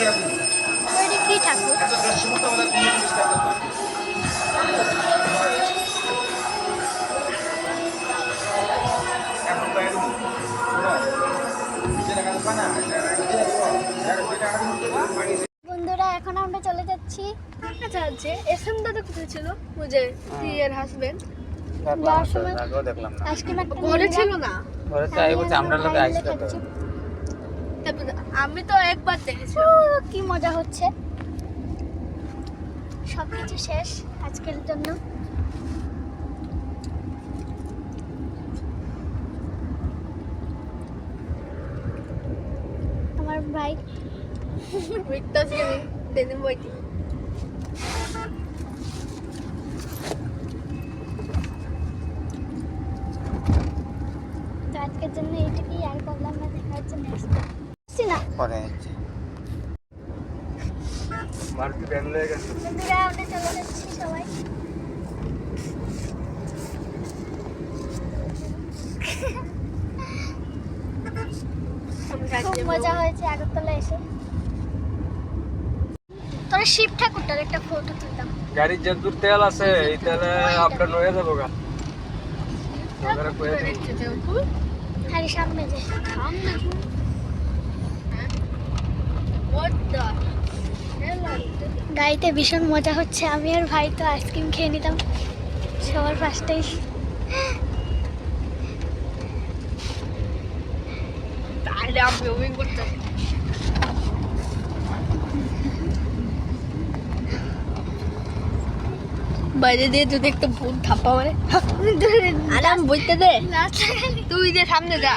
ওইটা কি ঠাকুর? বন্ধুরা এখন আমরা চলে যাচ্ছি। আচ্ছা আচ্ছা এসএম দাদা কোথায় ছিল? মুজে এর হাজবেন্ড যাওয়ার সময় দেখলাম না আইসক্রিম একটা ঘরে ছিল না। ঘরে চাই বলছে আমরা লোকে আইসক্রিম খাচ্ছি। তারপর আমি তো একবার দেখেছি। কি মজা হচ্ছে। সবকিছু শেষ আজকের জন্য। আমার ভাই মিটটা থেকে দেন বইটি তো আজকের জন্য এইটুকুই, আর করলাম না। দেখা হচ্ছে নেক্সট না। পরে মারুতি ব্যান লয়ে গেছে বন্ধুরা আমরা চলে যাচ্ছি সবাই। খুব মজা হয়েছে আগরতলা এসে। তোরা শিব ঠাকুরটার একটা ফটো তুলতাম। গাড়ির যে দূর তেল আছে এই তেলে আপনার নয়ে যাবো গা ওখানে কয়ে দিই আরে সামনে যে গাড়িতে ভীষণ মজা হচ্ছে। আমি আর ভাই তো আইসক্রিম খেয়ে নিতাম সবার ফার্স্টেই। তাহলে আমি ওই করতে বাইরে দিয়ে যদি একটা ভূত ধাপ্পা মারে আরাম বইতে দে তুই যে সামনে যা